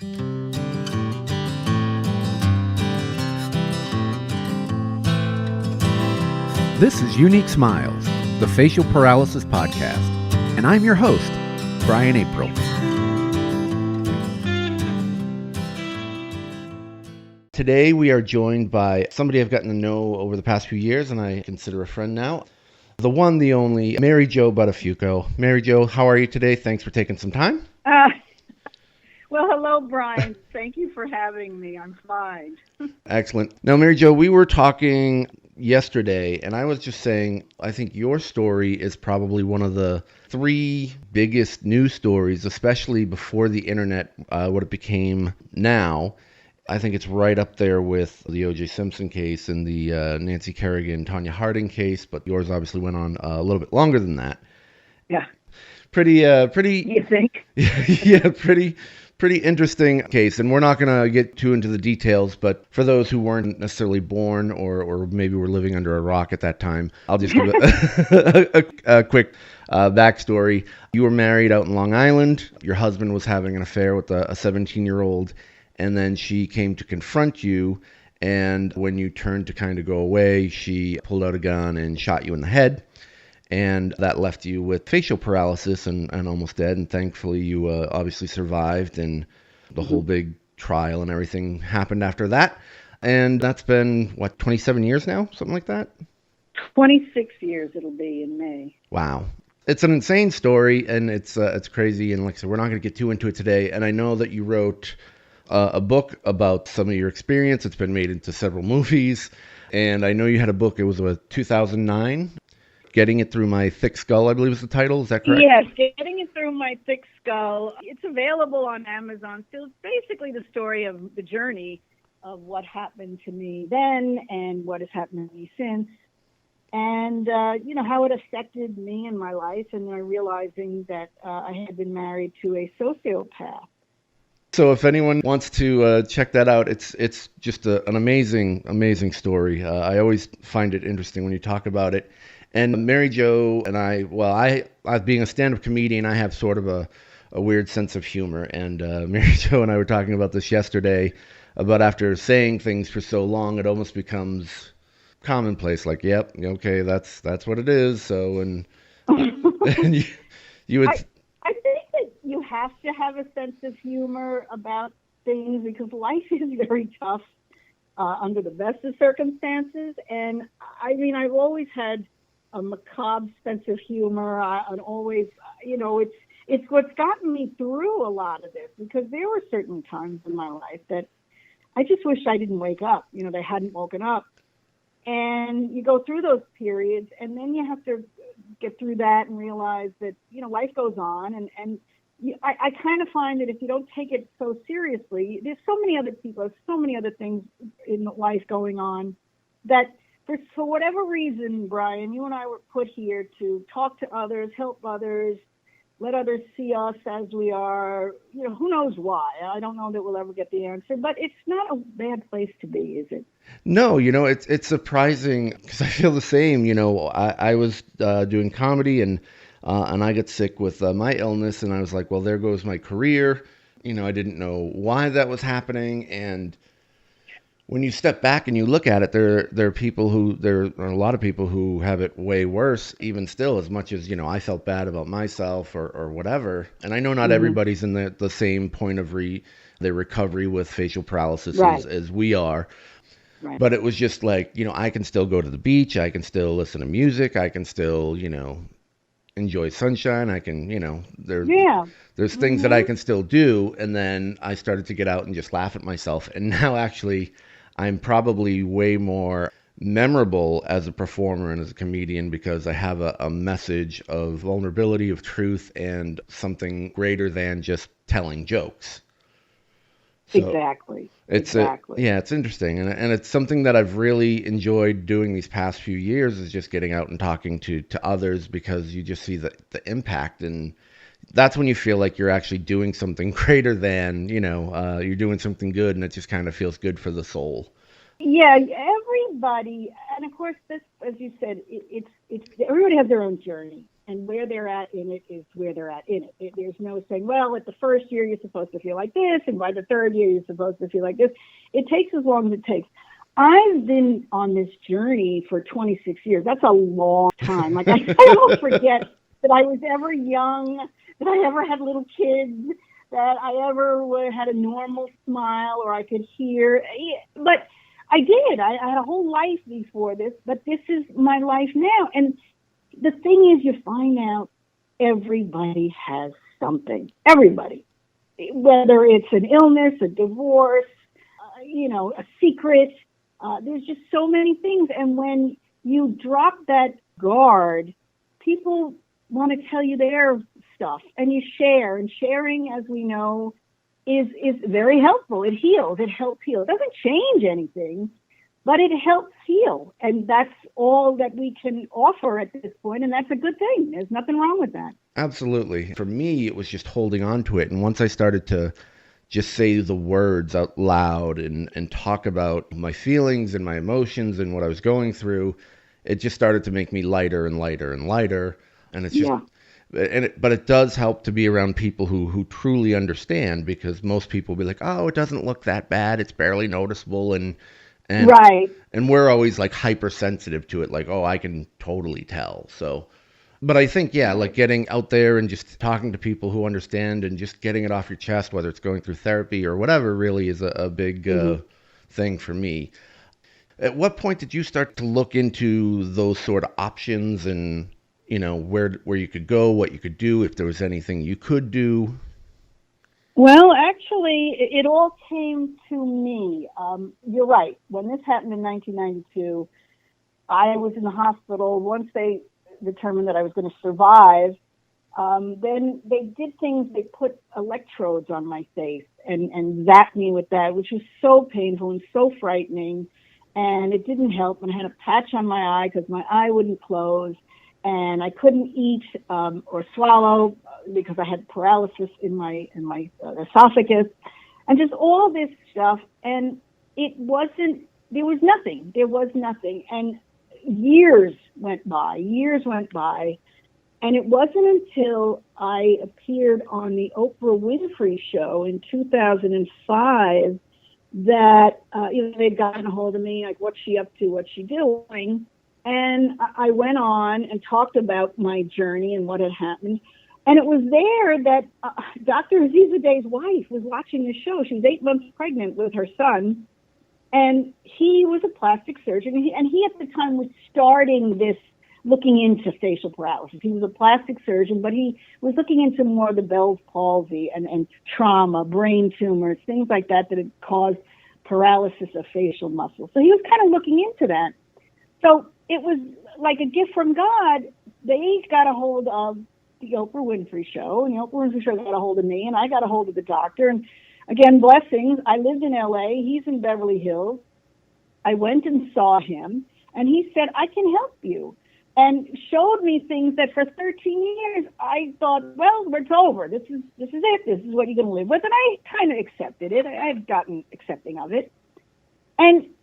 This is Unique Smiles, the Facial Paralysis Podcast, and I'm your host, Brian April. Today we are joined by somebody I've gotten to know over the past few years, and I consider a friend now. The one, the only, Mary Jo Buttafuoco. Mary Jo, how are you today? Thanks for taking some time. Well, hello, Brian. Thank you for having me. I'm fine. Excellent. Now, Mary Jo, we were talking yesterday, and I was just saying, I think your story is probably one of the three biggest news stories, especially before the internet, what it became now. I think it's right up there with the O.J. Simpson case and the Nancy Kerrigan, Tonya Harding case, but yours obviously went on a little bit longer than that. Yeah. Pretty. You think? Yeah, pretty interesting case, and we're not going to get too into the details, but for those who weren't necessarily born or maybe were living under a rock at that time, I'll just give a quick backstory. You were married out in Long Island. Your husband was having an affair with a 17-year-old, and then she came to confront you, and when you turned to kind of go away, she pulled out a gun and shot you in the head. And that left you with facial paralysis and almost dead. And thankfully, you obviously survived. And the whole big trial and everything happened after that. And that's been, 27 years now? Something like that? 26 years it'll be in May. Wow. It's an insane story, and it's crazy. And like I said, we're not going to get too into it today. And I know that you wrote a book about some of your experience. It's been made into several movies. And I know you had a book. It was 2009. Getting It Through My Thick Skull, I believe is the title. Is that correct? Yes, Getting It Through My Thick Skull. It's available on Amazon. So it's basically the story of the journey of what happened to me then and what has happened to me since. And, how it affected me and my life, and then realizing that I had been married to a sociopath. So if anyone wants to check that out, it's just an amazing story. I always find it interesting when you talk about it. And Mary Jo and I being a stand-up comedian, I have sort of a weird sense of humor. And Mary Jo and I were talking about this yesterday, about after saying things for so long, it almost becomes commonplace. Like, yep, okay, that's what it is. So, and you would. I think that you have to have a sense of humor about things because life is very tough under the best of circumstances. And I mean, I've always had a macabre sense of humor. And always, it's what's gotten me through a lot of this, because there were certain times in my life that I just wish I didn't wake up, they hadn't woken up. And you go through those periods, and then you have to get through that and realize that, life goes on. I kind of find that if you don't take it so seriously, there's so many other people, so many other things in life going on that for whatever reason, Brian, you and I were put here to talk to others, help others, let others see us as we are. Who knows why? I don't know that we'll ever get the answer, but it's not a bad place to be, is it? No, it's surprising because I feel the same. I was doing comedy and I got sick with my illness, and I was like, well, there goes my career. I didn't know why that was happening, and when you step back and you look at it, there are a lot of people who have it way worse, even still, as much as, I felt bad about myself or whatever. And I know not everybody's in the same point of their recovery with facial paralysis right. as we are. Right. But it was just like, I can still go to the beach. I can still listen to music. I can still, enjoy sunshine. I can, there's things that I can still do. And then I started to get out and just laugh at myself. And now actually I'm probably way more memorable as a performer and as a comedian because I have a message of vulnerability, of truth, and something greater than just telling jokes. So exactly. It's interesting. And it's something that I've really enjoyed doing these past few years is just getting out and talking to others, because you just see the impact, and that's when you feel like you're actually doing something greater than, you're doing something good, and it just kind of feels good for the soul. Yeah, everybody, and of course this, as you said, it's everybody has their own journey. and where they're at in it is where they're at in it. There's no saying, well, at the first year you're supposed to feel like this, and by the third year you're supposed to feel like this. It takes as long as it takes. I've been on this journey for 26 years. That's a long time. Like, I don't forget that I was ever young, that I ever had little kids, that I ever had a normal smile or I could hear. But I did. I had a whole life before this, but this is my life now. And the thing is, you find out everybody has something. Everybody. Whether it's an illness, a divorce, a secret. There's just so many things. And when you drop that guard, people want to tell you their stuff, and you share. And sharing, as we know, is very helpful. It heals. It helps heal. It doesn't change anything, but it helps heal. And that's all that we can offer at this point, and that's a good thing. There's nothing wrong with that. Absolutely. For me, it was just holding on to it. And once I started to just say the words out loud and talk about my feelings and my emotions and what I was going through, it just started to make me lighter and lighter and lighter. And it's just, but it does help to be around people who truly understand, because most people will be like, oh, it doesn't look that bad. It's barely noticeable. And right. And we're always like hypersensitive to it. Like, oh, I can totally tell. So, but I think, like getting out there and just talking to people who understand and just getting it off your chest, whether it's going through therapy or whatever, really is a big thing for me. At what point did you start to look into those sort of options and, where you could go, what you could do, if there was anything you could do? Well, actually, it all came to me. You're right. When this happened in 1992, I was in the hospital. Once they determined that I was going to survive, then they did things. They put electrodes on my face and zapped me with that, which was so painful and so frightening. And it didn't help. And I had a patch on my eye because my eye wouldn't close. And I couldn't eat or swallow because I had paralysis in my esophagus, and just all this stuff. And there was nothing. And years went by, and it wasn't until I appeared on the Oprah Winfrey Show in 2005 that they'd gotten a hold of me, like, what's she up to, what's she doing? And I went on and talked about my journey and what had happened. And it was there that Dr. Azizadeh's wife was watching the show. She was 8 months pregnant with her son. And he was a plastic surgeon. And he at the time was starting this, looking into facial paralysis. He was a plastic surgeon, but he was looking into more of the Bell's palsy and trauma, brain tumors, things like that had caused paralysis of facial muscles. So he was kind of looking into that. So it was like a gift from God. They got a hold of the Oprah Winfrey Show, and the Oprah Winfrey Show got a hold of me, and I got a hold of the doctor. And again, blessings. I lived in LA. He's in Beverly Hills. I went and saw him, and he said, I can help you, and showed me things that for 13 years I thought, well, it's over. This is it. This is what you're going to live with. And I kind of accepted it. I've gotten accepting of it.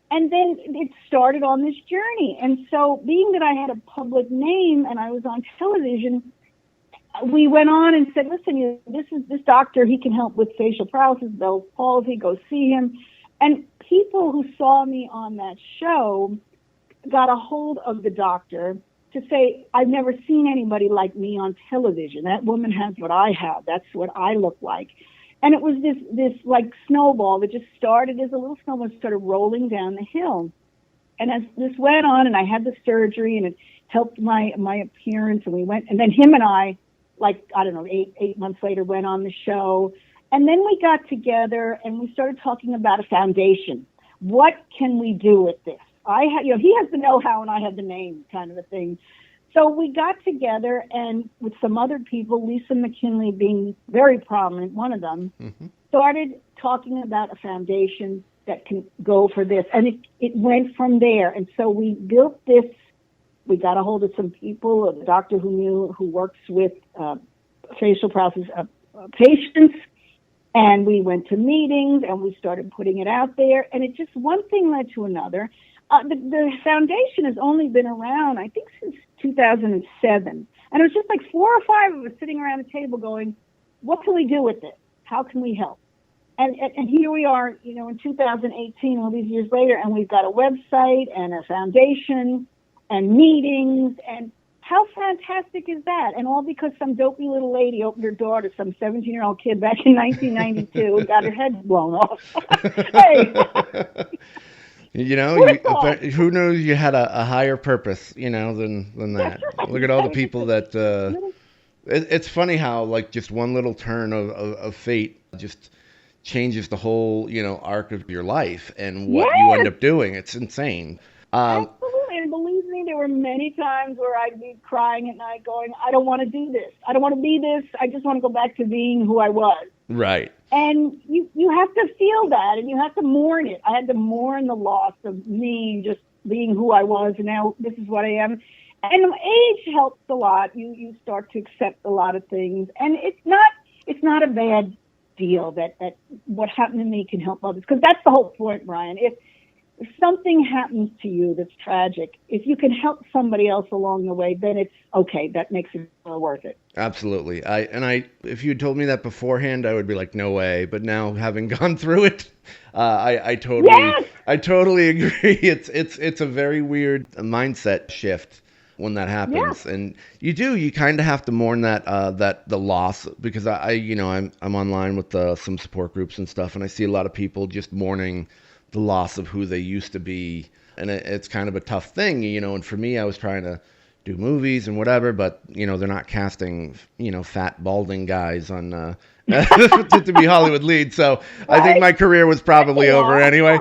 And then it started on this journey. And so being that I had a public name and I was on television, we went on and said, listen, this doctor, he can help with facial paralysis, Bell's palsy, go see him. And people who saw me on that show got a hold of the doctor to say, I've never seen anybody like me on television. That woman has what I have. That's what I look like. And it was this like snowball that just started as a little snowball, started rolling down the hill. And as this went on, and I had the surgery, and it helped my appearance, and we went, and then him and I, like, I don't know, eight months later, went on the show. And then we got together and we started talking about a foundation. What can we do with this? He has the know-how and I have the name, kind of a thing. So we got together, and with some other people, Lisa McKinley being very prominent, one of them, started talking about a foundation that can go for this. And it went from there. And so we built this. We got a hold of some people, a doctor who works with facial paralysis patients. And we went to meetings, and we started putting it out there. And it just, one thing led to another. The foundation has only been around, I think, since 2007. And it was just like 4 or 5 of us sitting around the table going, what can we do with this? How can we help? And here we are, in 2018, all these years later, and we've got a website and a foundation and meetings, and how fantastic is that? And all because some dopey little lady opened her door to some 17-year-old kid back in 1992 and got her head blown off. Hey. Who knows you had a higher purpose, than that. Right. Look at all the people that, it's funny how, like, just one little turn of fate just changes the whole, arc of your life and what you end up doing. It's insane. Absolutely. And believe me, there were many times where I'd be crying at night going, I don't want to do this. I don't want to be this. I just want to go back to being who I was. Right. And you have to feel that, and you have to mourn it. I had to mourn the loss of me just being who I was, and now this is what I am. And age helps a lot. You start to accept a lot of things, and it's not a bad deal that what happened to me can help others, because that's the whole point, Brian. If something happens to you that's tragic, if you can help somebody else along the way, then it's okay. That makes it worth it. Absolutely. If you had told me that beforehand, I would be like, no way. But now, having gone through it, I totally agree. It's a very weird mindset shift when that happens, and you kind of have to mourn that the loss, because I'm online with some support groups and stuff, and I see a lot of people just mourning the loss of who they used to be, and it's kind of a tough thing, and for me, I was trying to do movies and whatever, but they're not casting fat balding guys on to be Hollywood leads, so right. I think my career was probably over anyway.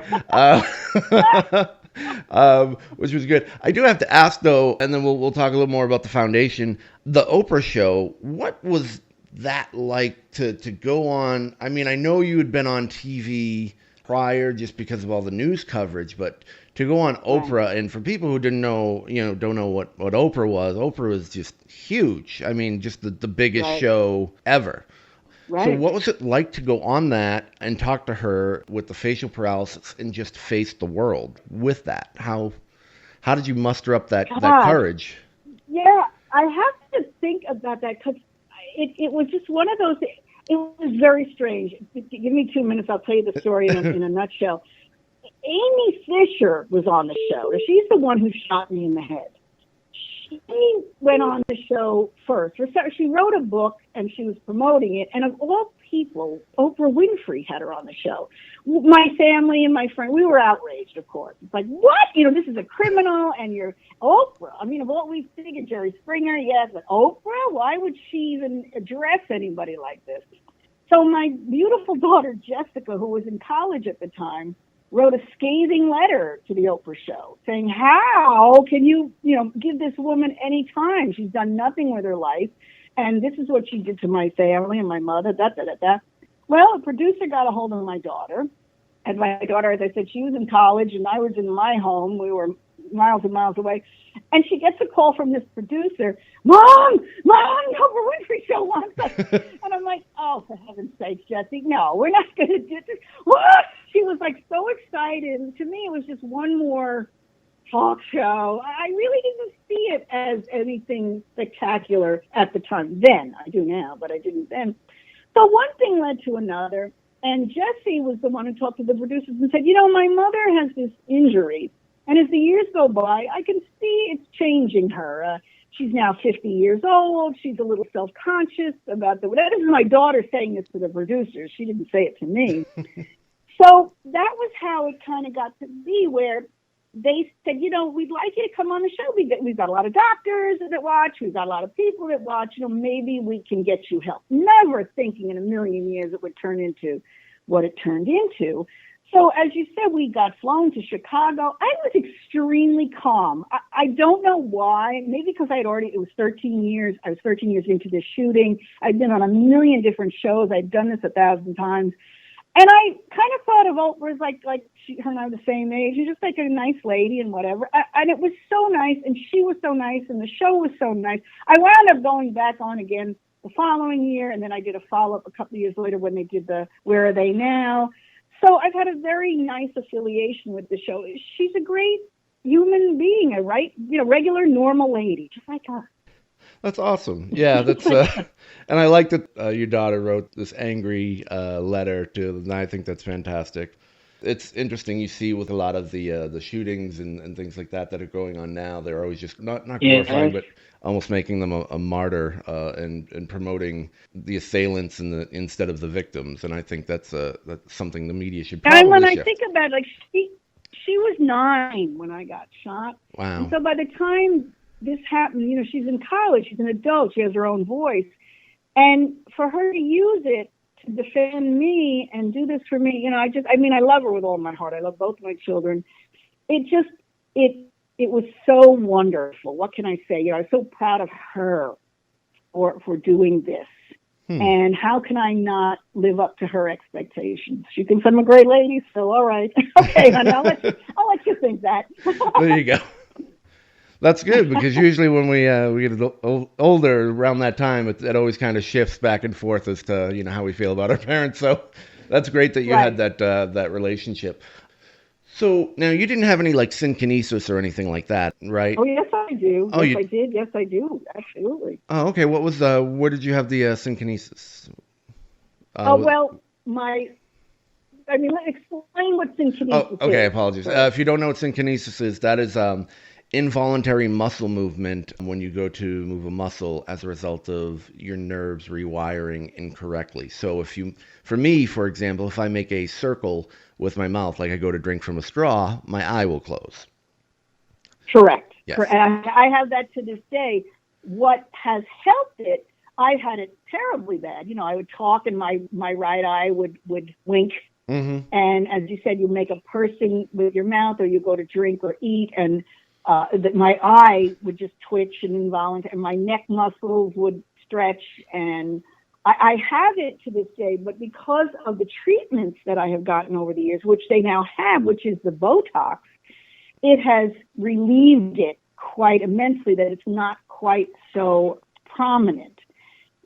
Which was good. I do have to ask though, and then we'll talk a little more about the foundation. The Oprah show, what was that like to go on? I mean, I know you had been on TV prior just because of all the news coverage, but to go on Oprah, and for people who don't know what Oprah was just huge. I mean, just the biggest show ever. Right. So what was it like to go on that and talk to her with the facial paralysis and just face the world with that? How did you muster up that courage? Yeah, I have to think about that, because it was just one of those. It was very strange. Give me 2 minutes. I'll tell you the story in a nutshell. Amy Fisher was on the show. She's the one who shot me in the head. She went on the show first. She wrote a book and she was promoting it. And of all people, Oprah Winfrey had her on the show. My family and my friend, we were outraged, of course. It's like, what? This is a criminal and you're Oprah. I mean, of all we figured, Jerry Springer, yes, but Oprah? Why would she even address anybody like this? So my beautiful daughter, Jessica, who was in college at the time, wrote a scathing letter to the Oprah show saying, how can you, give this woman any time? She's done nothing with her life. And this is what she did to my family and my mother, Well, a producer got a hold of my daughter. And my daughter, as I said, she was in college and I was in my home. We were miles and miles away. And she gets a call from this producer, Mom, the Oprah Winfrey Show wants us. And I'm like, oh, for heaven's sake, Jessie, no, we're not going to do this. What? She was like so excited. To me, it was just one more talk show. I really didn't see it as anything spectacular at the time. Then, I do now, but I didn't then. So one thing led to another. And Jessie was the one who talked to the producers and said, my mother has this injury. And as the years go by, I can see it's changing her. She's now 50 years old. She's a little self-conscious about this is my daughter saying this to the producers. She didn't say it to me. So that was how it kind of got to be, where they said, we'd like you to come on the show. We've got a lot of doctors that watch. We've got a lot of people that watch. Maybe we can get you help. Never thinking in a million years it would turn into what it turned into. So as you said, we got flown to Chicago. I was extremely calm. I don't know why. Maybe because it was 13 years. I was 13 years into this shooting. I'd been on a million different shows. I'd done this 1,000 times. And I kind of thought of Oprah as like her and I were the same age. She's just like a nice lady and whatever. And it was so nice, and she was so nice, and the show was so nice. I wound up going back on again the following year, and then I did a follow-up a couple of years later when they did the Where Are They Now? So I've had a very nice affiliation with the show. She's a great human being, regular, normal lady, just like us. That's awesome. Yeah, that's and I like that your daughter wrote this angry letter to them. I think that's fantastic. It's interesting. You see with a lot of the shootings and things like that are going on now. They're always just not glorifying, Yes. but almost making them a martyr and promoting the assailants and the instead of the victims. And I think that's something the media should And when probably I shift. think about it, like she was 9 when I got shot. And Wow. so by the time this happened, she's in college, she's an adult, she has her own voice. And for her to use it to defend me and do this for me, I love her with all my heart. I love both my children. It was so wonderful. What can I say? I'm so proud of her for doing this. And how can I not live up to her expectations? She thinks I'm a great lady, so all right. Okay, honey, I'll let you think that. There you go. That's good because usually when we get older around that time, it always kind of shifts back and forth as to how we feel about our parents. So that's great that you had Right. that relationship. So now you didn't have any like synkinesis or anything like that, right? Oh, yes, I do. Oh, Yes, you. I did. Yes, I do. Absolutely. Oh, okay. What was where did you have the synkinesis? Oh, Uh, well, let's explain what Oh, synkinesis okay. is Apologies. first. If you don't know what synkinesis is, that is involuntary muscle movement when you go to move a muscle as a result of your nerves rewiring incorrectly. So for me, for example, if I make a circle with my mouth, like I go to drink from a straw, my eye will close. Correct. Yes. And I have that to this day. What has helped it, I had it terribly bad. I would talk and my right eye would wink. Mm-hmm. And as you said, you make a pursing with your mouth or you go to drink or eat and my eye would just twitch and involuntary, and my neck muscles would stretch. And I have it to this day, but because of the treatments that I have gotten over the years, which they now have, which is the Botox, it has relieved it quite immensely that it's not quite so prominent.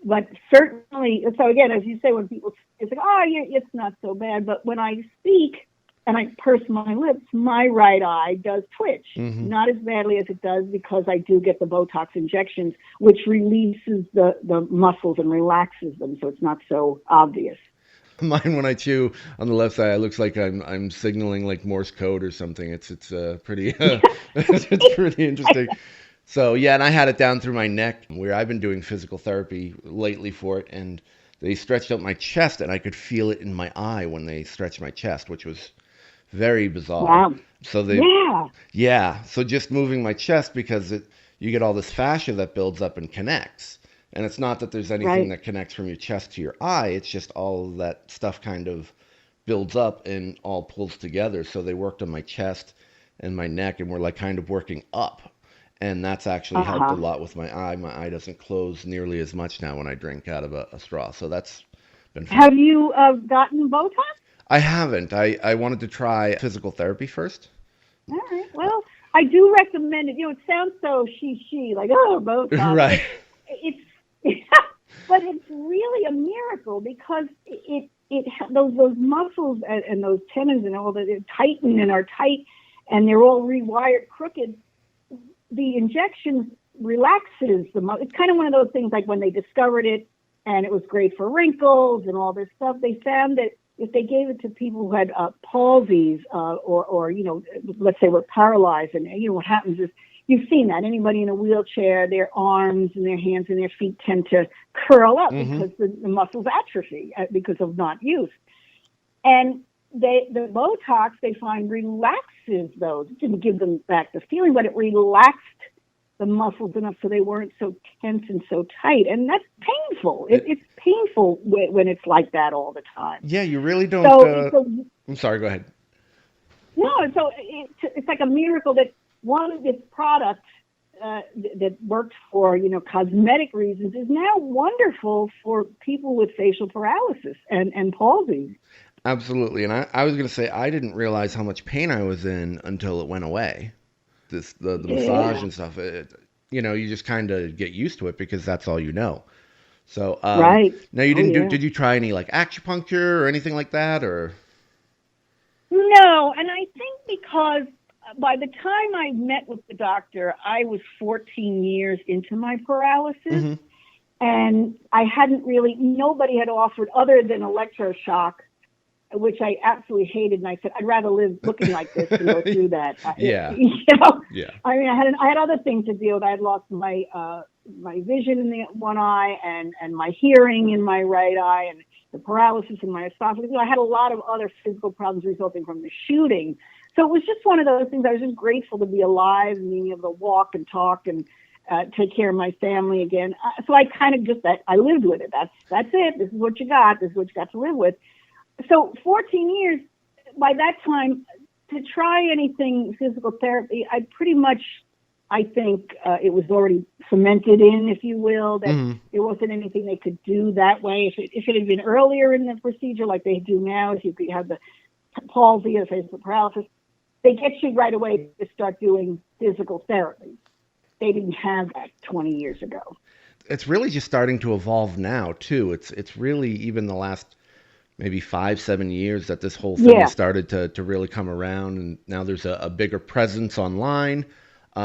But certainly, so again, as you say, when people, it's like, oh, yeah, it's not so bad. But when I speak and I purse my lips, my right eye does twitch. Mm-hmm. Not as badly as it does because I do get the Botox injections, which releases the muscles and relaxes them, so it's not so obvious. Mine, when I chew on the left side, it looks like I'm signaling like Morse code or something. It's pretty it's pretty interesting. So yeah, and I had it down through my neck where I've been doing physical therapy lately for it, and they stretched out my chest, and I could feel it in my eye when they stretched my chest, which was very bizarre. Wow. So Yeah. yeah, so just moving my chest because you get all this fascia that builds up and connects. And it's not that there's anything Right. that connects from your chest to your eye, it's just all of that stuff kind of builds up and all pulls together. So they worked on my chest and my neck and were like kind of working up. And that's actually helped a Uh-huh. lot with my eye. My eye doesn't close nearly as much now when I drink out of a straw. So that's been fun. Have you gotten Botox? I haven't. I wanted to try physical therapy first. All right. Well, I do recommend it. It sounds so she like, oh, Botox. Right. It's but it's really a miracle because it those muscles and those tendons and all that tighten and are tight and they're all rewired crooked. The injections relaxes the muscle. It's kind of one of those things like when they discovered it and it was great for wrinkles and all this stuff. They found that if they gave it to people who had palsies or let's say were paralyzed, and what happens is you've seen that anybody in a wheelchair, their arms and their hands and their feet tend to curl up because the muscles atrophy because of not use. And the Botox they find relaxes those. It didn't give them back the feeling, but it relaxed the muscles enough so they weren't so tense and so tight. And that's painful. It's painful when it's like that all the time. Yeah, you really don't. So I'm sorry, go ahead. so it's like a miracle that one of this product that worked for cosmetic reasons is now wonderful for people with facial paralysis and palsy. Absolutely. And I was going to say, I didn't realize how much pain I was in until it went away. The massage and stuff. You just kind of get used to it because that's all you know. So, Right. Now you didn't yeah. did you try any like acupuncture or anything like that or? No, and I think because by the time I met with the doctor, I was 14 years into my paralysis. Mm-hmm. And I hadn't really, nobody had offered other than electroshock, which I absolutely hated. And I said, I'd rather live looking like this than go through that. Yeah. You know? Yeah. I mean, I had other things to deal with. I had lost my vision in the one eye and my hearing in my right eye and the paralysis in my esophagus. I had a lot of other physical problems resulting from the shooting. So it was just one of those things. I was just grateful to be alive and being able to walk and talk and take care of my family again. So I kind of just, I lived with it. That's it. This is what you got. This is what you got to live with. So 14 years, by that time, to try anything physical therapy, I think it was already cemented in, if you will, that there wasn't anything they could do that way. If it had been earlier in the procedure, like they do now, if you could have the palsy or physical paralysis, they get you right away to start doing physical therapy. They didn't have that 20 years ago. It's really just starting to evolve now, too. It's really even the last maybe 5-7 years that this whole thing has started to really come around. And now there's a bigger presence online,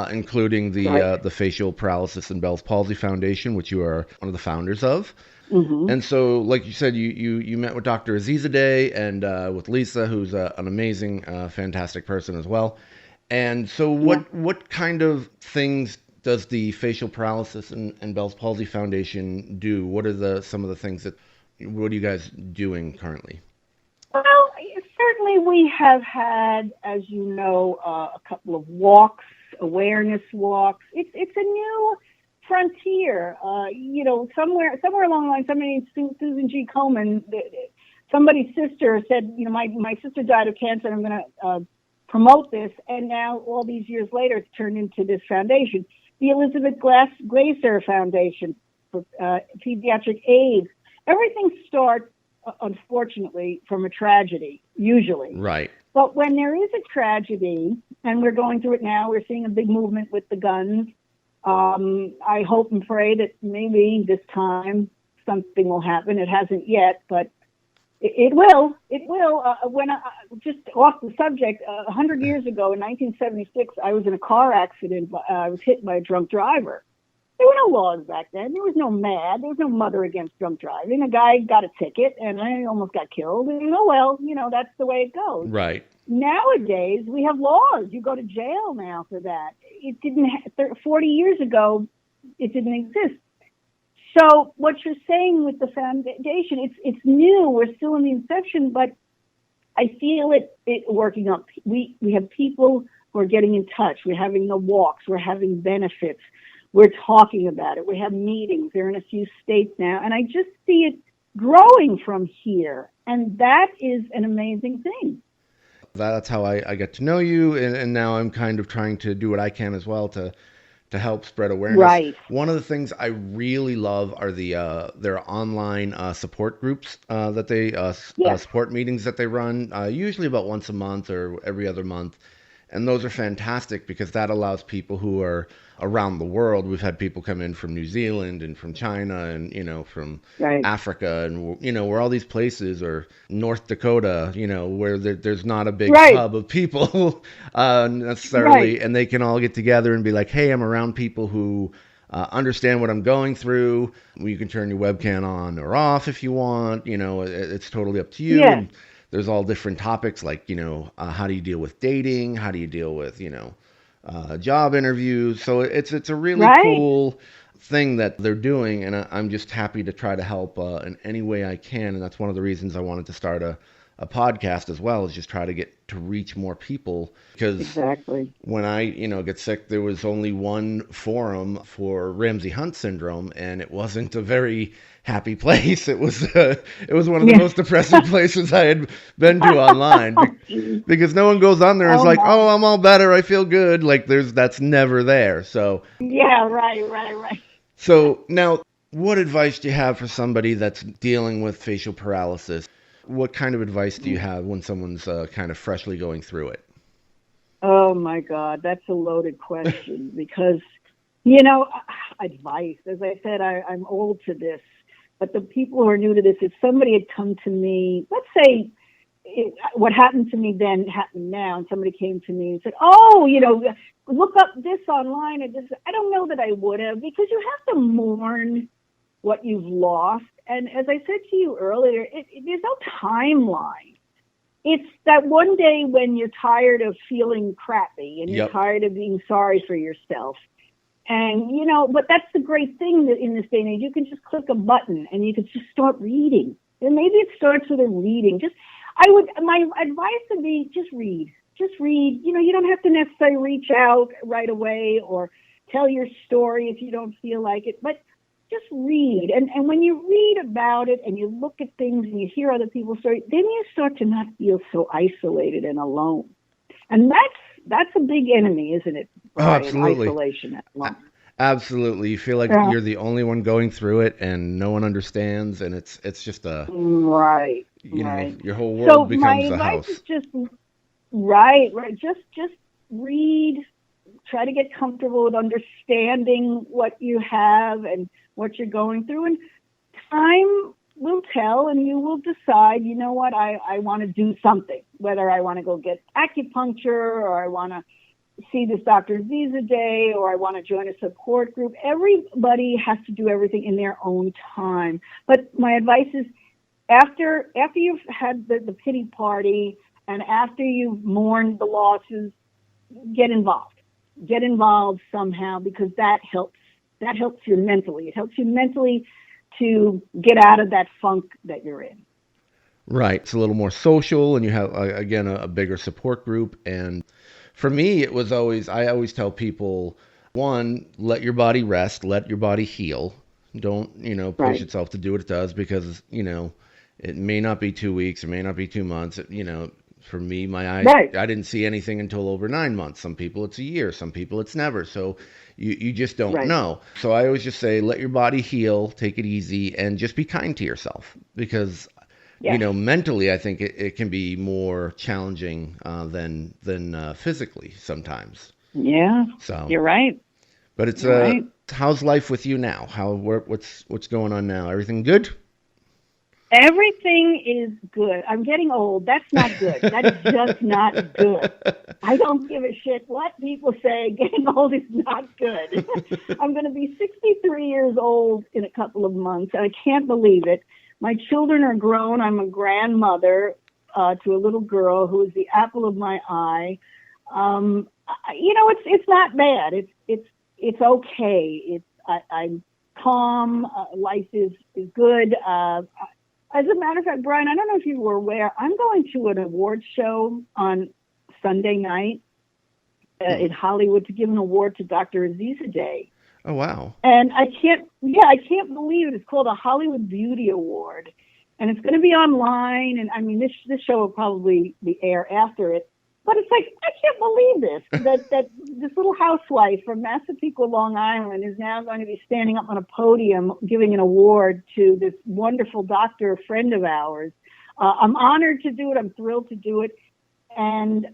including the Facial Paralysis and Bell's Palsy Foundation, which you are one of the founders of. Mm-hmm. And so, like you said, you met with Dr. Azizadeh and with Lisa, who's an amazing, fantastic person as well. And so what kind of things does the Facial Paralysis and Bell's Palsy Foundation do? What are some of the things what are you guys doing currently? Well, certainly we have had, as you know, a couple of walks, awareness walks. It's a new frontier. Somewhere along the line, somebody, Susan G. Komen, somebody's sister said, my sister died of cancer, and I'm going to promote this. And now, all these years later, it's turned into this foundation. The Elizabeth Glaser Foundation for Pediatric AIDS. Everything starts, unfortunately, from a tragedy, usually. Right. But when there is a tragedy, and we're going through it now, we're seeing a big movement with the guns. I hope and pray that maybe this time something will happen. It hasn't yet, but it will. It will. Just off the subject, 100 years ago, in 1976, I was in a car accident. I was hit by a drunk driver. There were no laws back then. There was no MAD. There was no Mother Against Drunk Driving. A guy got a ticket, and I almost got killed. And, that's the way it goes. Right. Nowadays, we have laws. You go to jail now for that. It didn't. 40 years ago, it didn't exist. So what you're saying with the foundation, it's new. We're still in the inception, but I feel it working up. We have people who are getting in touch. We're having the walks. We're having benefits. We're talking about it. We have meetings. They're in a few states now. And I just see it growing from here. And that is an amazing thing. That's how I got to know you. And now I'm kind of trying to do what I can as well to help spread awareness. Right. One of the things I really love are their online support groups that they support meetings that they run, usually about once a month or every other month. And those are fantastic because that allows people who are around the world. We've had people come in from New Zealand and from China and, from Africa and, where all these places, or North Dakota, where there's not a big hub of people necessarily. Right. And they can all get together and be like, hey, I'm around people who understand what I'm going through. You can turn your webcam on or off if you want. It's totally up to you. Yeah. And there's all different topics like, how do you deal with dating? How do you deal with, job interviews? So it's a really cool thing that they're doing. And I'm just happy to try to help in any way I can. And that's one of the reasons I wanted to start a podcast as well, is just try to get to reach more people. Because when I, get sick, there was only one forum for Ramsay Hunt syndrome, and it wasn't a very happy place. It was one of the most depressing places I had been to online, because no one goes on there and is like, oh, I'm all better, I feel good. Like that's never there. So right. So now, what advice do you have for somebody that's dealing with facial paralysis? What kind of advice do you have when someone's kind of freshly going through it? Oh my God, that's a loaded question because, advice, as I said, I'm old to this. But the people who are new to this, if somebody had come to me, let's say what happened to me then happened now, and somebody came to me and said, "Oh, look up this online." And this, I don't know that I would have, because you have to mourn what you've lost. And as I said to you earlier, there's no timeline. It's that one day when you're tired of feeling crappy and you're tired of being sorry for yourself. And, but that's the great thing that in this day and age, you can just click a button and you can just start reading. And maybe it starts with a reading. My advice would be just read. Just read. You don't have to necessarily reach out right away or tell your story if you don't feel like it, but just read. And when you read about it and you look at things and you hear other people's stories, then you start to not feel so isolated and alone. And that's a big enemy, isn't it? Oh, absolutely. Isolation. Absolutely. You feel like you're the only one going through it and no one understands, and it's just a right. Your whole world becomes a house. Is just right. Just read. Try to get comfortable with understanding what you have and what you're going through, and time will tell, and you will decide, you know what, I want to do something, whether I want to go get acupuncture or I want to see this Dr. Aziz a day or I want to join a support group. Everybody has to do everything in their own time. But my advice is after you've had the pity party and after you've mourned the losses, get involved. Get involved somehow, because that helps you mentally. It helps you mentally to get out of that funk that you're in. Right. It's a little more social, and you have, again, a bigger support group. And for me, I always tell people, one, let your body rest, let your body heal. Don't, push yourself to do what it does, because, it may not be 2 weeks, it may not be 2 months. For me, my eyes, I didn't see anything until over 9 months. Some people it's a year, some people it's never. So you just don't know. So I always just say, let your body heal, take it easy, and just be kind to yourself, because mentally, I think it can be more challenging than physically sometimes. Yeah. So you're right. But it's how's life with you now? What's going on now? Everything good? Everything is good. I'm getting old. That's not good. That's just not good. I don't give a shit what people say. Getting old is not good. I'm going to be 63 years old in a couple of months, and I can't believe it. My children are grown. I'm a grandmother to a little girl who is the apple of my eye. It's not bad. It's okay. I'm calm. Life is good. As a matter of fact, Brian, I don't know if you were aware, I'm going to an award show on Sunday night in Hollywood to give an award to Dr. Aziz Day. Oh, wow. And I can't believe it. It's called a Hollywood Beauty Award. And it's going to be online. And I mean, this show will probably be air after it. But it's like, I can't believe this, that this little housewife from Massapequa, Long Island is now going to be standing up on a podium giving an award to this wonderful doctor friend of ours. I'm honored to do it. I'm thrilled to do it. And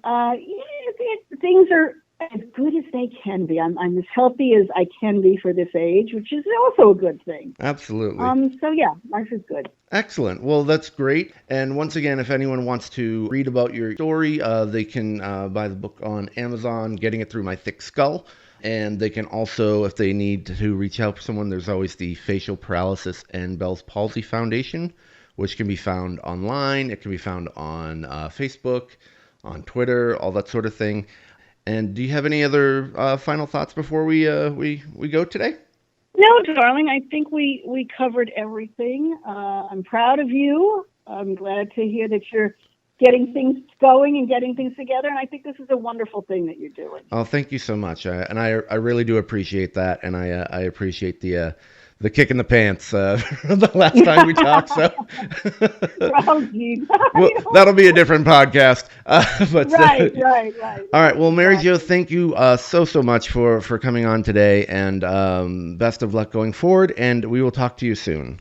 things are as good as they can be. I'm as healthy as I can be for this age, which is also a good thing. Absolutely. So yeah, life is good. Excellent. Well, that's great. And once again, if anyone wants to read about your story, they can buy the book on Amazon, Getting It Through My Thick Skull. And they can also, if they need to reach out to someone, there's always the Facial Paralysis and Bell's Palsy Foundation, which can be found online. It can be found on Facebook, on Twitter, all that sort of thing. And do you have any other final thoughts before we go today? No, darling. I think we covered everything. I'm proud of you. I'm glad to hear that you're getting things going and getting things together. And I think this is a wonderful thing that you're doing. Oh, thank you so much. And I really do appreciate that. And I appreciate the kick in the pants the last time we talked. So well, that'll be a different podcast. But right. All right. Well, Mary Jo, thank you so much for coming on today, and best of luck going forward. And we will talk to you soon.